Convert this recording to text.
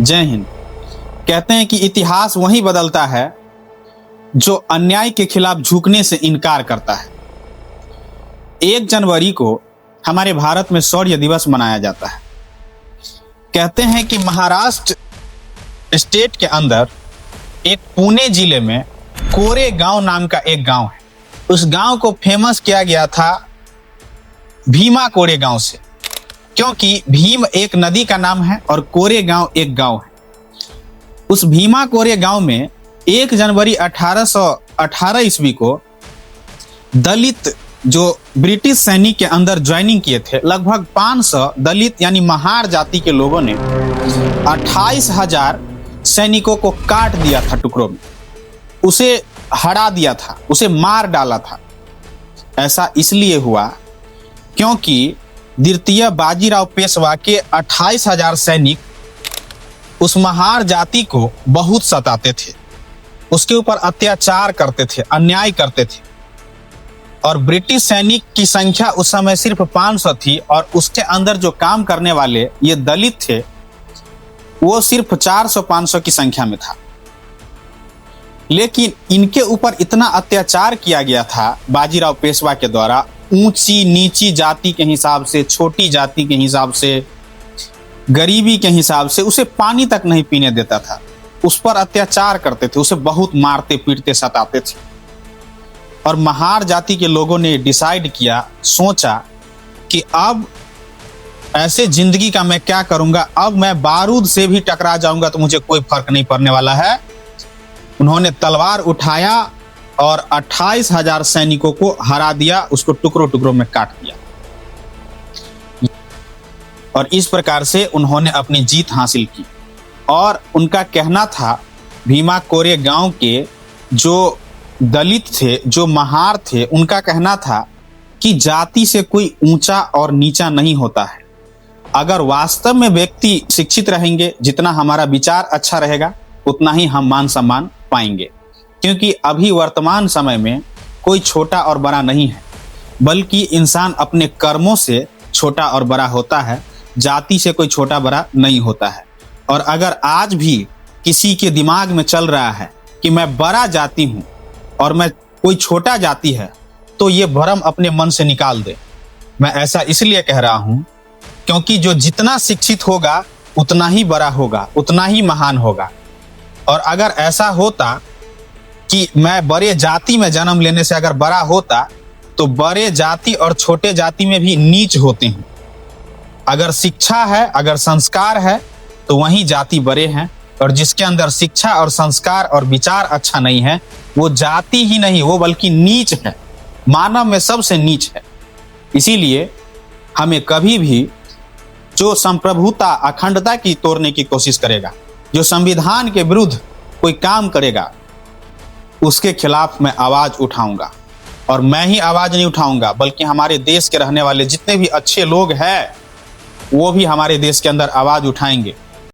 जय हिंद। कहते हैं कि इतिहास वही बदलता है जो अन्याय के खिलाफ झुकने से इनकार करता है। 1 जनवरी को हमारे भारत में शौर्य दिवस मनाया जाता है। कहते हैं कि महाराष्ट्र स्टेट के अंदर एक पुणे जिले में कोरेगांव नाम का एक गांव है। उस गांव को फेमस किया गया था भीमा कोरेगांव से, क्योंकि भीम एक नदी का नाम है और कोरेगांव एक गांव है। उस भीमा कोरेगांव में 1 जनवरी 1818 ईस्वी को दलित जो ब्रिटिश सैनिक के अंदर ज्वाइनिंग किए थे, लगभग 500 दलित यानी महार जाति के लोगों ने 28,000 सैनिकों को काट दिया था टुकड़ों में, उसे हरा दिया था, उसे मार डाला था। ऐसा इसलिए हुआ क्योंकि द्वितीय बाजीराव पेशवा के 28,000 सैनिक उस महार जाति को बहुत सताते थे, उसके ऊपर अत्याचार करते थे, अन्याय करते थे। और ब्रिटिश सैनिक की संख्या उस समय सिर्फ 500 थी और उसके अंदर जो काम करने वाले ये दलित थे वो सिर्फ 400-500 की संख्या में था। लेकिन इनके ऊपर इतना अत्याचार किया गया था बाजीराव पेशवा के द्वारा, ऊंची नीची जाति के हिसाब से, छोटी जाति के हिसाब से, गरीबी के हिसाब से, उसे पानी तक नहीं पीने देता था, उस पर अत्याचार करते थे, उसे बहुत मारते पीटते सताते थे। और महार जाति के लोगों ने डिसाइड किया, सोचा कि अब ऐसे जिंदगी का मैं क्या करूंगा, अब मैं बारूद से भी टकरा जाऊंगा तो मुझे कोई फर्क नहीं पड़ने वाला है। उन्होंने तलवार उठाया और 28,000 सैनिकों को हरा दिया, उसको टुकड़ों टुकड़ों में काट दिया। और इस प्रकार से उन्होंने अपनी जीत हासिल की। और उनका कहना था, भीमा कोरेगांव के जो दलित थे, जो महार थे, उनका कहना था कि जाति से कोई ऊंचा और नीचा नहीं होता है। अगर वास्तव में व्यक्ति शिक्षित रहेंगे, जितना हमारा विचार अच्छा रहेगा उतना ही हम मान सम्मान पाएंगे। क्योंकि अभी वर्तमान समय में कोई छोटा और बड़ा नहीं है, बल्कि इंसान अपने कर्मों से छोटा और बड़ा होता है, जाति से कोई छोटा बड़ा नहीं होता है। और अगर आज भी किसी के दिमाग में चल रहा है कि मैं बड़ा जाति हूं और मैं कोई छोटा जाति है, तो ये भ्रम अपने मन से निकाल दे। मैं ऐसा इसलिए कह रहा हूं क्योंकि जो जितना शिक्षित होगा उतना ही बड़ा होगा, उतना ही महान होगा। और अगर ऐसा होता कि मैं बड़े जाति में जन्म लेने से अगर बड़ा होता, तो बड़े जाति और छोटे जाति में भी नीच होते हैं। अगर शिक्षा है, अगर संस्कार है, तो वही जाति बड़े हैं। और जिसके अंदर शिक्षा और संस्कार और विचार अच्छा नहीं है, वो जाति ही नहीं, वो बल्कि नीच है, मानव में सबसे नीच है। इसीलिए हमें कभी भी जो संप्रभुता, अखंडता की तोड़ने की कोशिश करेगा, जो संविधान के विरुद्ध कोई काम करेगा, उसके खिलाफ मैं आवाज उठाऊंगा। और मैं ही आवाज नहीं उठाऊंगा, बल्कि हमारे देश के रहने वाले जितने भी अच्छे लोग हैं वो भी हमारे देश के अंदर आवाज उठाएंगे।